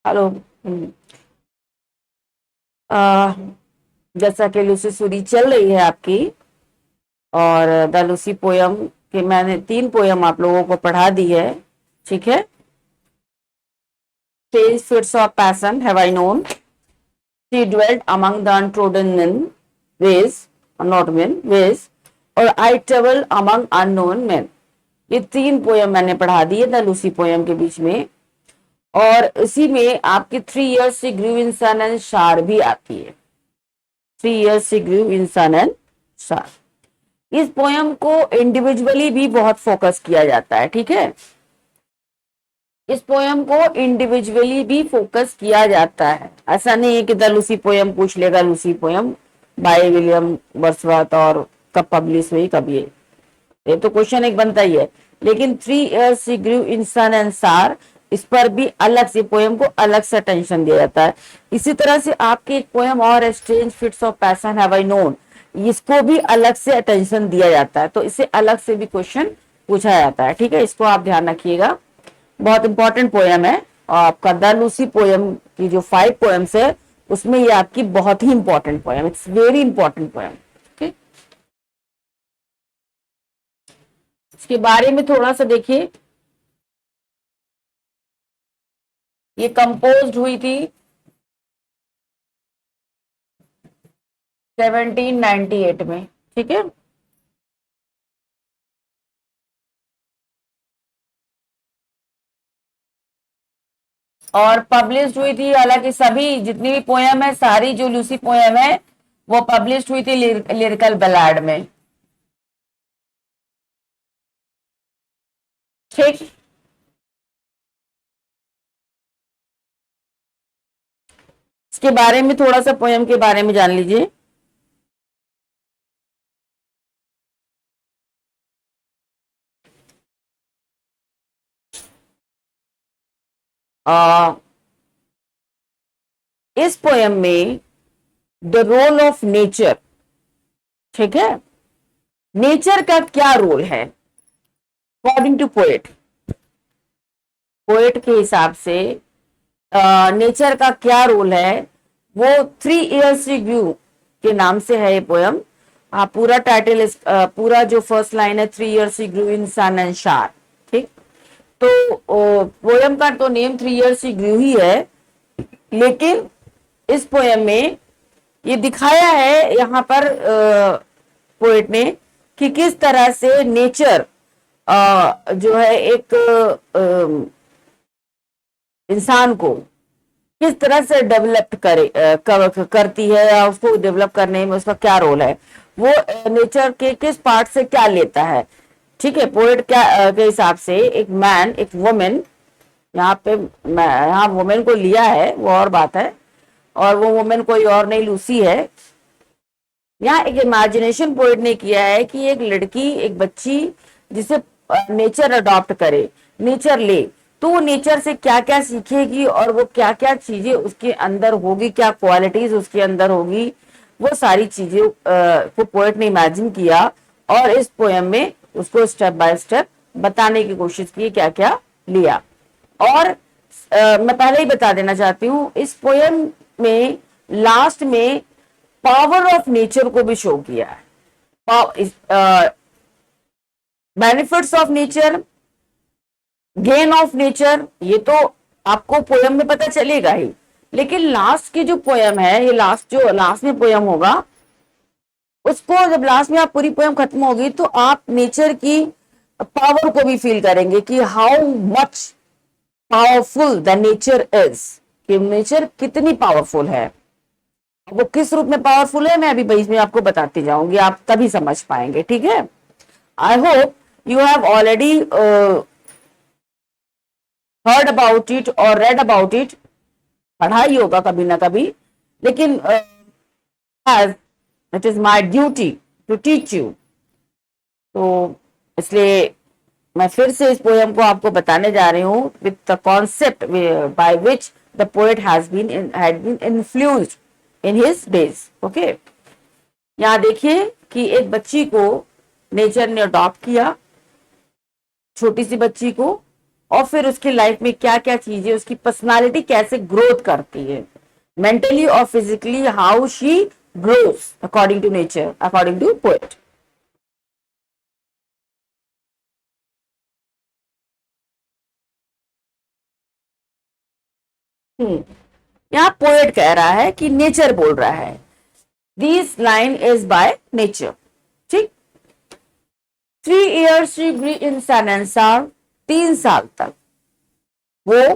Hello. आ, जैसा कि Lucy Suri चल रही है आपकी, और द लूसी पोयम के मैंने 3 पोयम आप लोगों को पढ़ा दी है। ठीक है। Stage fits of passion have I known. She dwelt among the untrodden men ways, not men ways, और I travel among unknown men. ये 3 पोयम मैंने पढ़ा दी है द लूसी पोयम के बीच में। और इसी में आपकी 3 years से ग्रीव इन सन एंड शार भी आती है। 3 years से ग्रीव इन सन एंड शार। इस पोयम को इंडिविजुअली भी बहुत फोकस किया जाता है। ठीक है। इस पोयम को इंडिविजुअली भी फोकस किया जाता है। ऐसा नहीं है कि द लूसी पोयम पूछ लेगा Lucy poem by William Wordsworth और कब पब्लिश हुई कब ये तो क्वेश्चन एक बनता ही है। लेकिन 3 years she grew in sun and star, इस पर भी अलग से पोयम को अलग से अटेंशन दिया जाता है। इसी तरह से आपकी एक पोयम और strange fits of passion have I known, इसको भी अलग से अटेंशन दिया जाता है, तो इसे अलग से भी क्वेश्चन पूछा जाता है। ठीक है, इसको आप ध्यान रखिएगा, बहुत इंपॉर्टेंट पोयम है। और आपका द लूसी पोयम की जो 5 पोयम्स है उसमें ये आपकी बहुत ही important poem, it's very important poem. इसके बारे में थोड़ा सा देखिए। ये कंपोज हुई थी 1798 में। ठीक है। और पब्लिश हुई थी, हालांकि सभी जितनी भी पोयम है, सारी जो लूसी पोयम है वो पब्लिश हुई थी लिरिकल बैलाड में। ठीक। इसके बारे में थोड़ा सा पोयम के बारे में जान लीजिए। इस पोयम में द रोल ऑफ नेचर, ठीक है, नेचर का क्या रोल है अकॉर्डिंग टू पोएट, पोएट के हिसाब से नेचर का क्या रोल है, वो 3 years रिव्यू के नाम से है ये पोयम। पूरा टाइटल पूरा जो फर्स्ट लाइन है 3 years रिव्यू इन सन एंड शार। ठीक। तो पोयम का तो नेम 3 years रिव्यू ही है, लेकिन इस पोयम में ये दिखाया है यहाँ पर पोएट ने कि किस तरह से नेचर जो है एक इंसान को किस तरह से डेवलप करती है, या उसको डेवलप करने में उसका क्या रोल है, वो नेचर के किस पार्ट से क्या लेता है। ठीक है। पोएट क्या के हिसाब से एक मैन एक वुमेन, यहाँ पे यहाँ वुमेन को लिया है वो और बात है, और वो वुमेन कोई और नहीं लूसी है। यहाँ एक इमेजिनेशन पोएट ने किया है कि एक लड़की एक बच्ची जिसे नेचर अडॉप्ट करे, नेचर ले, तो वो नेचर से क्या क्या सीखेगी और वो क्या क्या चीजें उसके अंदर होगी, क्या क्वालिटीज उसके अंदर होगी, वो सारी चीजें को पोएट ने इमेजिन किया और इस पोएम में उसको स्टेप बाय स्टेप बताने की कोशिश की क्या क्या लिया। और मैं पहले ही बता देना चाहती हूँ, इस पोएम में लास्ट में पावर ऑफ नेचर को भी शो किया है। Benefits of nature, gain of nature, ये तो आपको पोयम में पता चलेगा ही, लेकिन लास्ट की जो पोयम है, ये लास्ट में पोयम होगा, उसको जब लास्ट में आप पूरी पोयम खत्म होगी तो आप नेचर की पावर को भी फील करेंगे कि how much powerful the nature is, कि नेचर कितनी पावरफुल है। वो किस रूप में पावरफुल है मैं अभी बीच में आपको बताती जाऊंगी, आप तभी समझ पाएंगे। ठीक है। I hope you have already heard about it और read about it, पढ़ा ही होगा कभी ना कभी, लेकिन as it is my duty to teach you, तो इसलिए मैं फिर से इस पोयम को आपको बताने जा रही हूँ with the concept by which the poet had been influenced in his days. Okay. यहाँ देखिए कि एक बच्ची को नेचर ने अडॉप्ट किया, छोटी सी बच्ची को, और फिर उसकी लाइफ में क्या क्या चीजें, उसकी पर्सनालिटी कैसे ग्रोथ करती है, मेंटली और physically, how she grows according to nature, according to poet. यहाँ पोएट कह रहा है कि नेचर बोल रहा है, this line is by nature. ठीक। 3 years she grew in सननसार, 3 साल तक वो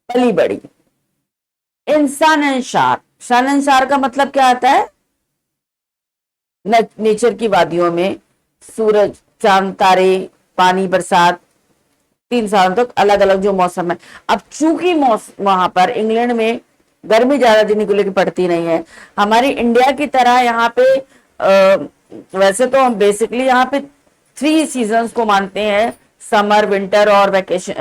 पली बड़ी। इन सननसार, सननसार का मतलब क्या आता है, नेचर की वादियों में सूरज, चांद, तारे, पानी, बरसात, 3 साल तक अलग अलग जो मौसम है। अब चूंकि मौसम वहां पर इंग्लैंड में गर्मी ज्यादा दिन को लेकर पड़ती नहीं है, हमारी इंडिया की तरह यहाँ पे वैसे तो हम बेसिकली यहाँ पे 3 सीजन्स को मानते हैं, समर, विंटर और वैकेशन,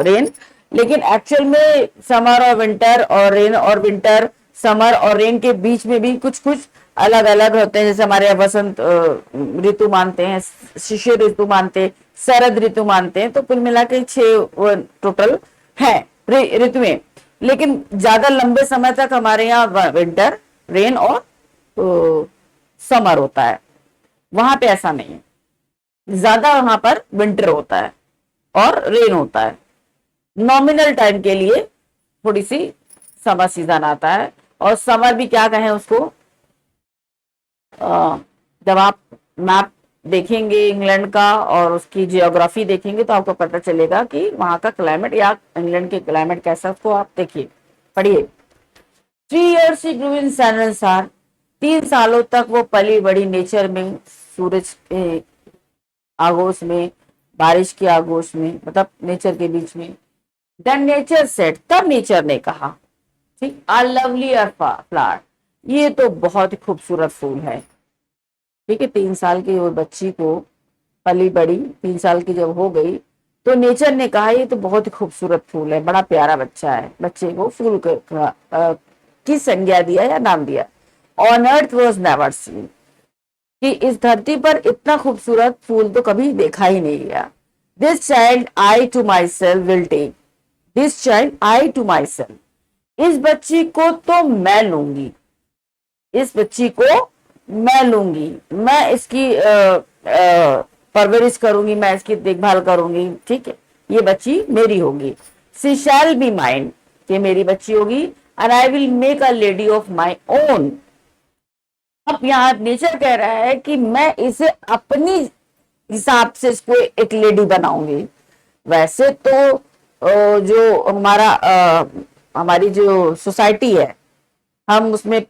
रेन। लेकिन एक्चुअल में समर और विंटर और रेन और विंटर, समर और रेन के बीच में भी कुछ कुछ अलग अलग होते हैं। जैसे हमारे यहाँ वसंत ऋतु मानते हैं, शिशिर ऋतु मानते हैं, शरद ऋतु मानते हैं। तो कुल मिला के 6 टोटल है ऋतुएं। लेकिन ज्यादा लंबे समय तक हमारे यहाँ विंटर, रेन और समर होता है। वहां पे ऐसा नहीं है, ज्यादा वहां पर विंटर होता है और रेन होता है। नॉमिनल टाइम के लिए थोड़ी सी समर सीजन आता है। और समर भी क्या कहें उसको, जब आप मैप देखेंगे इंग्लैंड का और उसकी जियोग्राफी देखेंगे तो आपको पता चलेगा कि वहां का क्लाइमेट या इंग्लैंड के क्लाइमेट कैसा, उसको आप देखिए, पढ़िए। 3 years she grew in सननसार, 3 सालों तक वो पली बड़ी नेचर में, सूरज के आगोश में, बारिश के आगोश में, मतलब नेचर के बीच में। देन नेचर सेड, तब नेचर ने कहा, ठीक, आ लवली फ्लावर, ये तो बहुत ही खूबसूरत फूल है। ठीक है, 3 साल की वो बच्ची को, पली बड़ी 3 साल की जब हो गई तो नेचर ने कहा ये तो बहुत ही खूबसूरत फूल है, बड़ा प्यारा बच्चा है। बच्चे को फूल की संज्ञा दिया या नाम दिया। On earth was never seen, कि इस धरती पर इतना खूबसूरत फूल तो कभी देखा ही नहीं गया। This child I to myself will take, this child I to myself, इस बच्ची को तो मैं लूंगी, इस बच्ची को मैं लूंगी, मैं इसकी परवरिश करूंगी, मैं इसकी देखभाल करूंगी। ठीक है, ये बच्ची मेरी होगी। सी शैल बी माइन, ये मेरी बच्ची होगी। And I will make a lady of my own. अब यहाँ नेचर कह रहा है कि मैं इसे अपनी हिसाब से इसको एक लेडी बनाऊंगी। वैसे तो जो हमारी जो सोसाइटी है, हम उसमें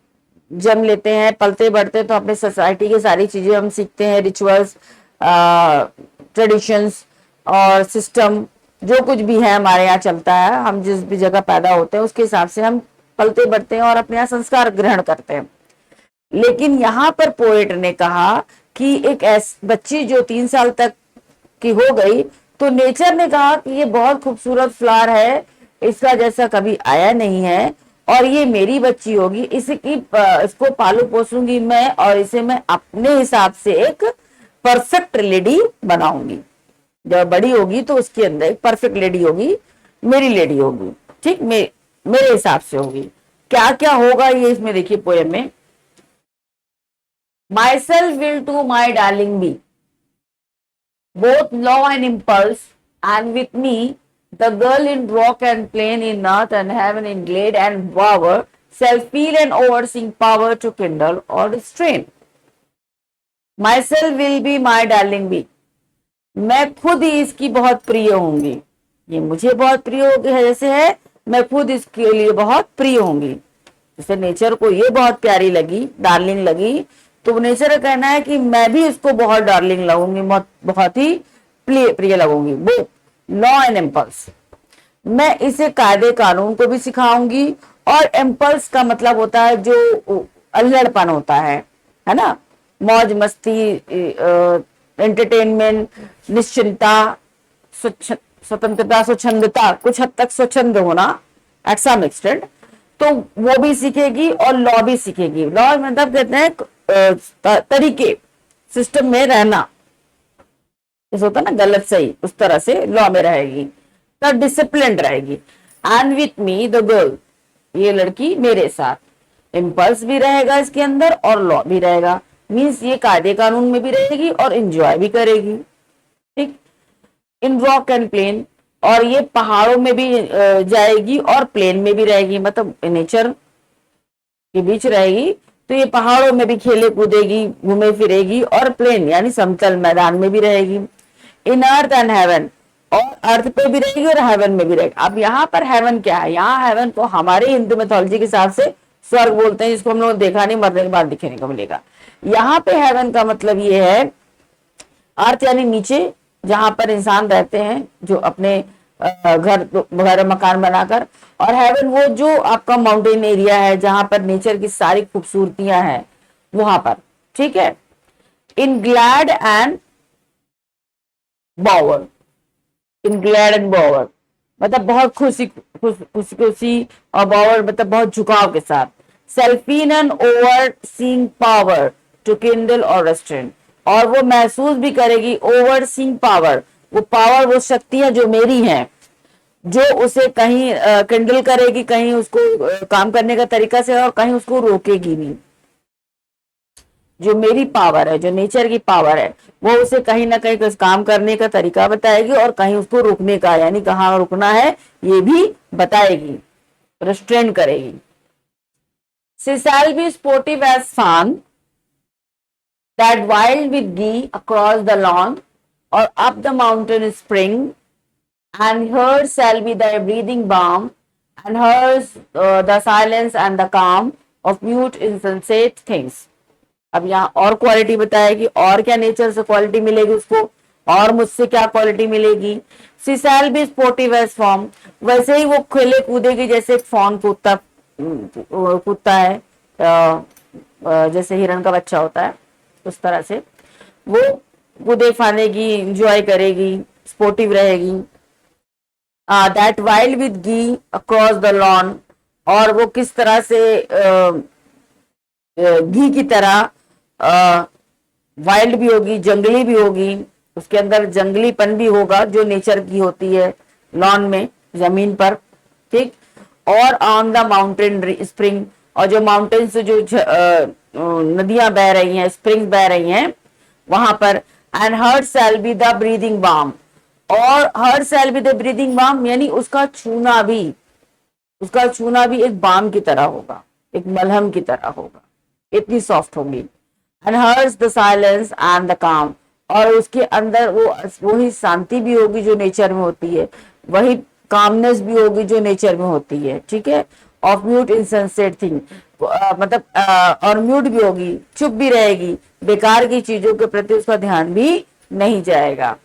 जन्म लेते हैं, पलते बढ़ते हैं, तो अपने सोसाइटी की सारी चीजें हम सीखते हैं, रिचुअल्स, ट्रेडिशंस और सिस्टम, जो कुछ भी है हमारे यहाँ चलता है। हम जिस भी जगह पैदा होते हैं उसके हिसाब से हम पलते बढ़ते हैं और अपने यहाँ संस्कार ग्रहण करते हैं। लेकिन यहाँ पर पोएट ने कहा कि एक ऐसी बच्ची जो 3 साल तक की हो गई, तो नेचर ने कहा कि ये बहुत खूबसूरत फ्लावर है, इसका जैसा कभी आया नहीं है, और ये मेरी बच्ची होगी, इसको पालू पोसूंगी मैं, और इसे मैं अपने हिसाब से एक परफेक्ट लेडी बनाऊंगी। जब बड़ी होगी तो उसके अंदर एक परफेक्ट लेडी होगी, मेरी लेडी होगी। ठीक, मेरे हिसाब से होगी। क्या क्या होगा ये इसमें देखिए पोएम में। Myself will to my darling be, both law and impulse, and with me, the girl in rock and plain, in earth and heaven, in glade and bower, shall feel an overseeing power to kindle or restrain. Myself will be my darling bee. मैं खुद ही इसकी बहुत प्रिय होंगी। ये मुझे बहुत प्रिय होगी है जैसे है, मैं खुद इसके लिए बहुत प्रिय होंगी। जैसे नेचर को ये बहुत प्यारी लगी, डार्लिंग लगी, तो नेचर का कहना है कि मैं भी इसको बहुत डार्लिंग लगूंगी, बहुत ही प्रिय लगूंगी। वो लॉ एंड इम्पल्स, मैं इसे कायदे कानून को भी सिखाऊंगी। और इम्पल्स का मतलब होता है जो अल्हड़पन होता है ना, मौज मस्ती, एंटरटेनमेंट, निश्चिंता, स्वतंत्रता, स्वच्छंदता, कुछ हद तक स्वच्छंद होना एट सम एक्सटेंट, तो वो भी सीखेगी और लॉ भी सीखेगी। लॉ मतलब कहते हैं तरीके, सिस्टम में रहना, जैसे होता है ना गलत सही, उस तरह से लॉ में रहेगी। तो डिसिप्लिन रहेगी। And with me the girl, ये लड़की मेरे साथ। इम्पल्स भी रहेगा इसके अंदर और लॉ भी रहेगा, मीन्स ये कायदे कानून में भी रहेगी और एंजॉय भी करेगी। ठीक। इन रॉक एंड प्लेन, और ये पहाड़ों में भी जाएगी और प्लेन में भी रहेगी, मतलब नेचर के बीच रहेगी। तो ये पहाड़ों में भी खेले कूदेगी, घूमे फिरेगी, और प्लेन यानी समतल मैदान में भी रहेगी। इन अर्थ एंड हेवन, और अर्थ पे भी रहेगी और हेवन में भी रहेगी। अब यहाँ पर हेवन क्या है, यहाँ हेवन को हमारे हिंदू मेथोलॉजी के हिसाब से स्वर्ग बोलते हैं, जिसको हम लोग देखा नहीं, मरने के बाद दिखने को मिलेगा। यहाँ पे हेवन का मतलब ये है, अर्थ यानी नीचे जहां पर इंसान रहते हैं, जो अपने घर मकान बनाकर, और हेवन वो जो आपका माउंटेन एरिया है जहां पर नेचर की सारी खूबसूरतियां हैं वहां पर। ठीक है। In glad and bower, in glad and bower मतलब बहुत खुशी खुशी खुशी, और बॉवर मतलब बहुत झुकाव के साथ। Shall feel an and overseeing power to kindle और रेस्ट्रेंट, और वो महसूस भी करेगी ओवर सीइंग पावर, वो पावर, वो शक्तियां जो मेरी हैं, जो उसे कहीं किंडल करेगी, कहीं उसको काम करने का तरीका से, और कहीं उसको रोकेगी नहीं। जो मेरी पावर है, जो नेचर की पावर है, वो उसे कहीं ना कहीं काम करने का तरीका बताएगी, और कहीं उसको रुकने का यानी कहाँ रुकना है ये भी बताएगी, रेस्ट्रेन करेगी। She shall be sportive as fawn that wild with glee across the lawn or up the mountain spring, and hers shall be the breathing balm, and hers the silence and the calm of mute insensate things. अब यहाँ और quality बताएगी, और क्या nature से quality मिलेगी उसको, और मुझसे क्या क्वालिटी मिलेगी। She shall be sportive as form, वैसे ही वो खेले कूदेगी जैसे फॉन कूदता है, जैसे हिरण का बच्चा होता है उस तरह से वो कूदे फानेगी, इंजॉय करेगी, स्पोर्टिव रहेगी। दैट वाइल्ड विद गी अक्रॉस द लॉन, और वो किस तरह से घी की तरह वाइल्ड भी होगी, जंगली भी होगी, उसके अंदर जंगलीपन भी होगा जो नेचर की होती है लॉन में, जमीन पर। ठीक। और ऑन द माउंटेन स्प्रिंग, और जो माउंटेन से जो नदियां बह रही हैं, स्प्रिंग बह रही हैं वहां पर। And her shall be the breathing balm, और her shall be the breathing balm यानी उसका छूना भी एक बाम की तरह होगा, एक मलहम की तरह होगा, इतनी सॉफ्ट होगी। And hers the silence and the calm, और उसके अंदर वही शांति भी होगी जो नेचर में होती है, वही कामनेस भी होगी जो नेचर में होती है। ठीक है। ऑफ म्यूट इनसेंसेट थिंग, मतलब और म्यूट भी होगी, चुप भी रहेगी, बेकार की चीजों के प्रति उसका ध्यान भी नहीं जाएगा।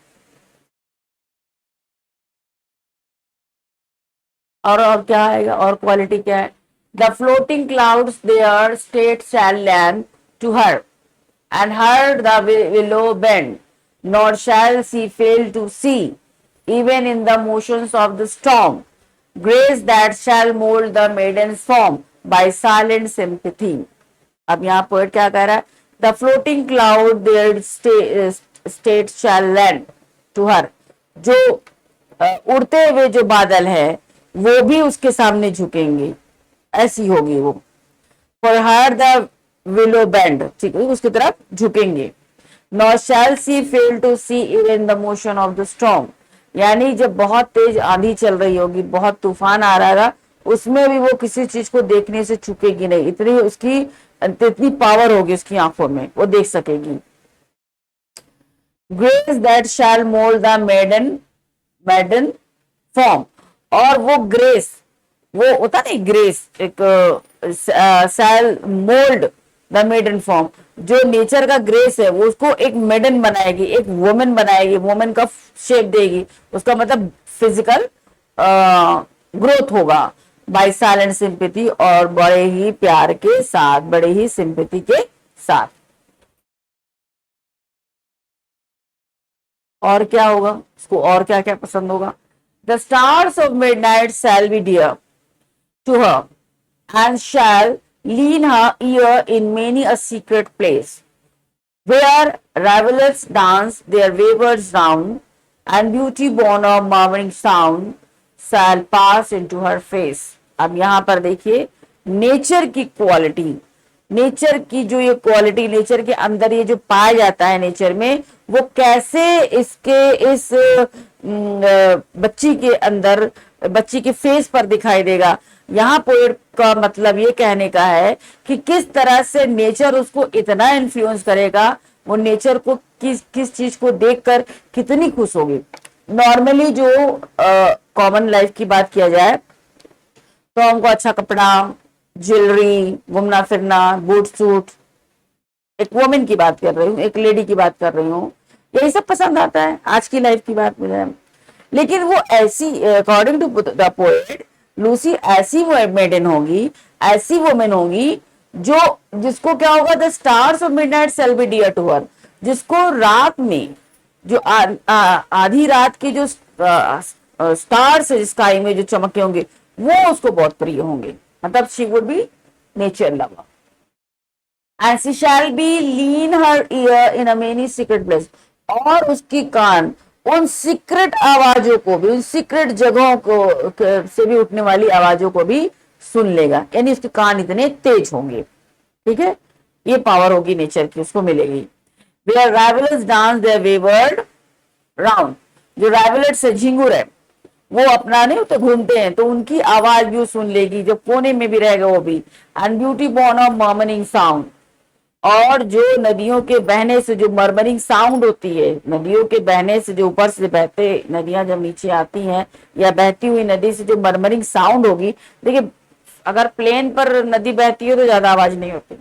और क्या आएगा, और क्वालिटी क्या है। The floating clouds their state shall lend to her, and her the willow bend, nor shall she fail to see, even in the motions of the storm, grace that shall mold the maiden's form by silent sympathy. अब यहाँ poet क्या कह रहा है, the floating cloud their state shall lend to her, जो उड़ते हुए जो बादल है वो भी उसके सामने झुकेंगे, ऐसी होगी वो। For her the willow bend, ठीक है, उसकी तरफ झुकेंगे। Nor shall she fail to see even the motion of the storm, यानी जब बहुत तेज आंधी चल रही होगी, बहुत तूफान आ रहा है, उसमें भी वो किसी चीज को देखने से चूकेगी नहीं, इतनी पावर होगी उसकी आंखों में, वो देख सकेगी। Grace that shall mold the maiden form, और वो ग्रेस, वो होता नहीं ग्रेस, एक शैल मोल्ड द मेडन फॉर्म, जो नेचर का ग्रेस है वो उसको एक मेडन बनाएगी, एक वुमेन बनाएगी, वुमेन का शेप देगी, उसका मतलब फिजिकल ग्रोथ होगा। बाय साइलेंट सिंपैथी, और बड़े ही प्यार के साथ, बड़े ही सिंपैथी के साथ। और क्या होगा उसको, और क्या क्या पसंद होगा। The stars of midnight shall be dear to her, and shall lean her ear in many a secret place, where rivulets dance their wayward round, and beauty born of murmuring sound shall pass into her face। अब यहाँ पर देखिए nature की quality, nature की जो ये quality nature के अंदर ये जो पाया जाता है नेचर में, वो कैसे इसके इस बच्ची के अंदर, बच्ची के फेस पर दिखाई देगा। यहाँ पोएट का मतलब ये कहने का है कि किस तरह से नेचर उसको इतना इन्फ्लुएंस करेगा, वो नेचर को किस किस चीज को देखकर कितनी खुश होगी। नॉर्मली जो कॉमन लाइफ की बात किया जाए तो हमको अच्छा कपड़ा, ज्वेलरी, घूमना फिरना, बूट सूट, एक वुमेन की बात कर रही हूँ, एक लेडी की बात कर रही हूँ, यही सब पसंद आता है आज की लाइफ की बात में। लेकिन वो ऐसी, according to the poet, Lucy ऐसी मेडन होगी, ऐसी वुमेन होगी जो, जिसको क्या होगा, the stars of midnight shall be dear to her, जिसको रात में जो आधी रात के जो स्टार्स है स्काई में जो चमके होंगे वो उसको बहुत प्रिय होंगे। मतलब she would be nature lover. And she shall be lean her year in a many secret place, और उसकी कान उन सीक्रेट आवाजों को भी, उन सीक्रेट जगहों को से भी उठने वाली आवाजों को भी सुन लेगा, यानी उसके कान इतने तेज होंगे। ठीक है, ये पावर होगी नेचर की, उसको मिलेगी। Where ravelers dance their wayward round, जो ravelets है, झिंगुर है, वो अपना नहीं तो घूमते हैं, तो उनकी आवाज भी सुन लेगी, जो कोने में भी रहेगा वो भी। And beauty born of murmuring sound, और जो नदियों के बहने से जो मर्मरिंग साउंड होती है, नदियों के बहने से जो ऊपर से बहते, नदियां जब नीचे आती हैं या बहती हुई नदी से जो मर्मरिंग साउंड होगी, देखिए अगर प्लेन पर नदी बहती है तो ज्यादा आवाज नहीं होती,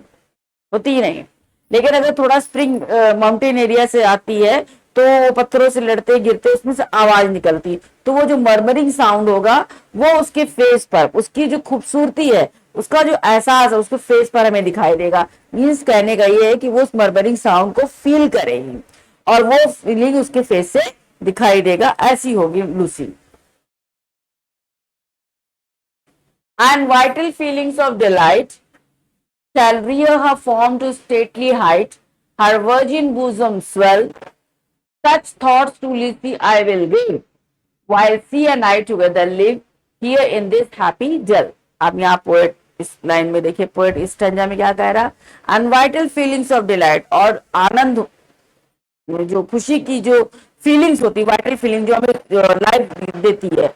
होती ही नहीं। लेकिन अगर थोड़ा स्प्रिंग माउंटेन एरिया से आती है तो पत्थरों से लड़ते गिरते उसमें से आवाज निकलती, तो वो जो मर्मरिंग साउंड होगा वो उसके फेस पर, उसकी जो खूबसूरती है, उसका जो एहसास है, उसके फेस पर हमें दिखाई देगा। मीन्स कहने का ये है कि वो उस मर्मरिंग साउंड को फील करेगी और वो फीलिंग उसके फेस से दिखाई देगा, ऐसी होगी Lucy. And vital feelings of delight shall rear her form to stately height, her virgin bosom swell. Such thoughts to Lucy I will give, while she and I together live here in this happy dell। अब यहाँ poet इस line में देखिए, poet इस stanza में क्या कह रहा, अनवाइटल फीलिंग्स ऑफ डिलाइट, और आनंद, जो खुशी की जो फीलिंग्स होती, वाइटल फीलिंग जो हमें लाइफ देती है,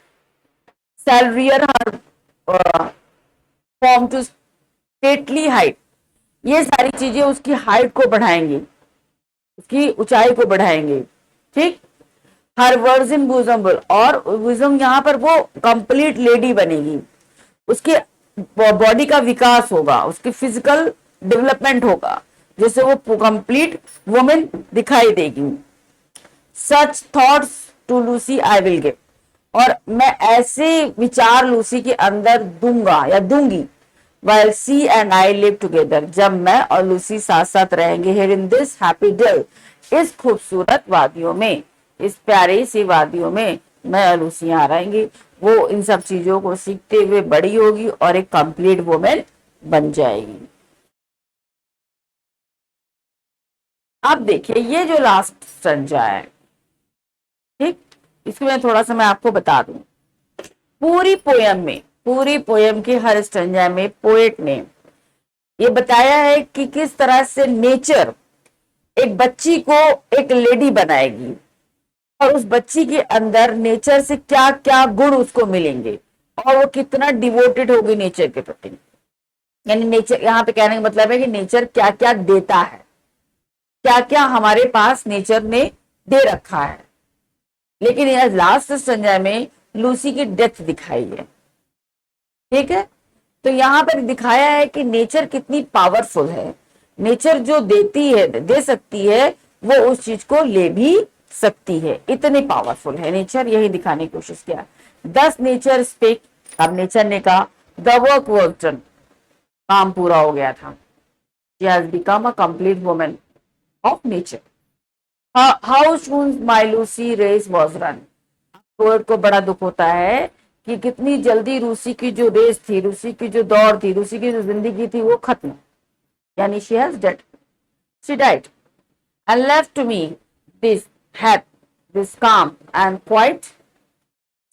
shall rear her form to stately height, ये सारी चीजें उसकी हाइट को बढ़ाएंगी, उसकी ऊंचाई को बढ़ाएंगे। ठीक, हर वर्जिन बुजम, और बुजम यहाँ पर वो कंप्लीट लेडी बनेगी, उसके बॉडी का विकास होगा, उसकी फिजिकल डेवलपमेंट होगा, जिससे वो कंप्लीट वुमेन दिखाई देगी। Such thoughts to Lucy I will give, और मैं ऐसे विचार लूसी के अंदर दूंगा या दूंगी। While she and I live together, जब मैं और लूसी साथ साथ रहेंगे, here in this happy dell, इस खूबसूरत वादियों में, इस प्यारी सी वादियों में मैं और लूसी यहाँ रहेंगी। वो इन सब चीजों को सीखते हुए बड़ी होगी और एक कंप्लीट वुमेन बन जाएगी। अब देखिए ये जो लास्ट स्टैंजा है, ठीक, इसको मैं थोड़ा सा मैं आपको बता दूं। पूरी पोयम में, पूरी पोयम के हर स्टैंजा में पोएट ने ये बताया है कि किस तरह से नेचर एक बच्ची को एक लेडी बनाएगी, और उस बच्ची के अंदर नेचर से क्या क्या गुण उसको मिलेंगे, और वो कितना डिवोटेड होगी नेचर के प्रति। यानी नेचर, यहाँ पे कहने का मतलब है कि नेचर क्या क्या देता है, क्या क्या हमारे पास नेचर ने दे रखा है। लेकिन यह लास्ट स्टैंजा में लूसी की डेथ दिखाई है। ठीक है, तो यहां पर दिखाया है कि नेचर कितनी पावरफुल है, नेचर जो देती है, दे सकती है, वो उस चीज को ले भी सकती है, इतनी पावरफुल है नेचर, यही दिखाने की कोशिश किया। 10 नेचर स्पीक, अब नेचर ने कहा द वर्क वाज डन, काम पूरा हो गया था। She has become a complete woman of nature. How soon my Lucy race was run, poet को बड़ा दुख होता है कि कितनी जल्दी रूसी की जो रेस थी, रूसी की जो दौड़ थी, रूसी की जो जिंदगी थी वो खत्म, यानी she has dead, she died and left to me this heath, this calm and quiet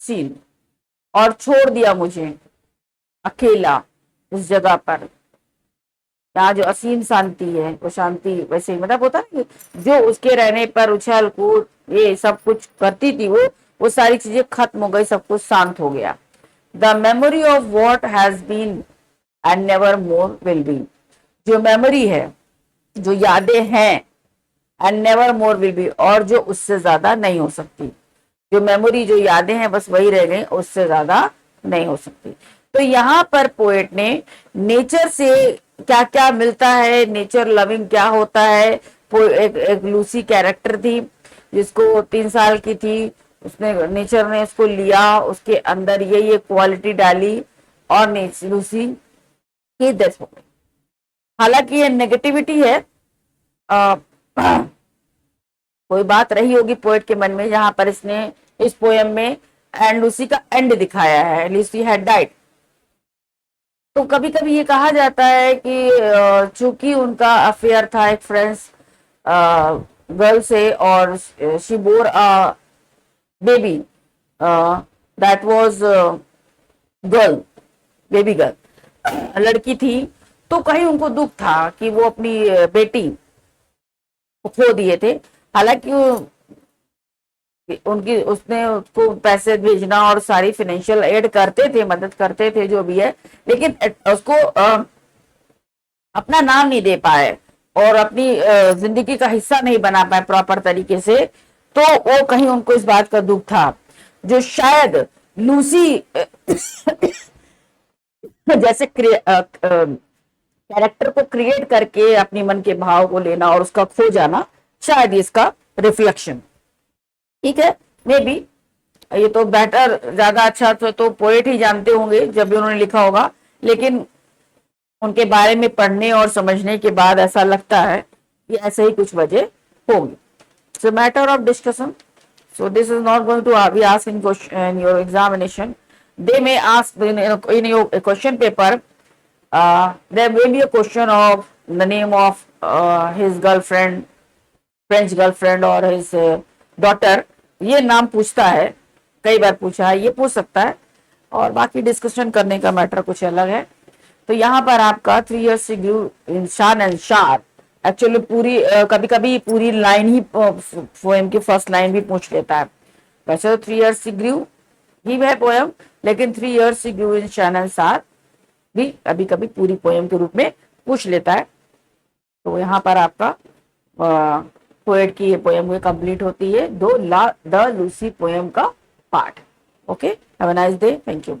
scene. और छोड़ दिया मुझे अकेला इस जगह पर। यहाँ जो असीम शांति है वो शांति वैसे ही मतलब होता है कि जो उसके रहने पर उछल कूद ये सब कुछ करती थी वो सारी चीजें खत्म हो गई, सब कुछ शांत हो गया। The memory of what has been and never more will be, जो मेमोरी है, जो यादें हैं, and never more will be, और जो उससे ज्यादा नहीं हो सकती। जो मेमोरी जो यादें हैं बस वही रह गई, उससे ज्यादा नहीं हो सकती। तो यहाँ पर पोएट ने नेचर से क्या क्या मिलता है, नेचर लविंग क्या होता है। एक लूसी कैरेक्टर थी जिसको 3 साल की थी, उसने नेचर ने उसको लिया, उसके अंदर ये क्वालिटी डाली और लूसी की डेथ हो गई। हालांकि ये नेगेटिविटी है, आ, कोई बात रही होगी पोएट के मन में जहां पर इसने इस पोएम में एंड लूसी का एंड दिखाया है, लूसी हैड डाइड। तो कभी कभी ये कहा जाता है कि चूंकि उनका अफेयर था एक फ्रेंड्स गर्ल से और she bore a baby that was girl, baby girl, लड़की थी, तो कहीं उनको दुख था कि वो अपनी बेटी खो दिए थे। हालांकि उनकी उसने उसको पैसे भेजना और सारी फाइनेंशियल एड करते थे, मदद करते थे जो भी है, लेकिन उसको अपना नाम नहीं दे पाए और अपनी जिंदगी का हिस्सा नहीं बना पाए प्रॉपर तरीके से। तो वो कहीं उनको इस बात का दुख था, जो शायद लूसी जैसे कैरेक्टर को क्रिएट करके अपनी मन के भाव को लेना और उसका खो जाना, शायद इसका रिफ्लेक्शन। ठीक है, मे बी ये तो बेटर ज्यादा अच्छा तो पोएट ही जानते होंगे जब भी उन्होंने लिखा होगा, लेकिन उनके बारे में पढ़ने और समझने के बाद ऐसा लगता है कि ऐसे ही कुछ वजह होगी। सो matter of discussion, so this is not going to be asked in your examination. They may ask in your question paper, there will be a question of the name of his girlfriend, French girlfriend or his daughter, ये नाम पूछता है, कई बार पूछा है, ये पूछ सकता है, और बाकी डिस्कशन करने का मैटर कुछ अलग है। तो यहाँ पर आपका 3 years she grew in शान एंड शार, एक्चुअली पूरी कभी कभी पूरी लाइन ही पोएम की फर्स्ट लाइन भी पूछ लेता है। वैसे तो 3 years she grew ही है पोएम, लेकिन 3 years she grew in शान एंड शार भी कभी कभी पूरी पोएम के रूप में पूछ लेता है। तो यहाँ पर आपका पोएट की ये पोएम कंप्लीट होती है, द लूसी पोएम का part. Okay, have a nice day, thank you.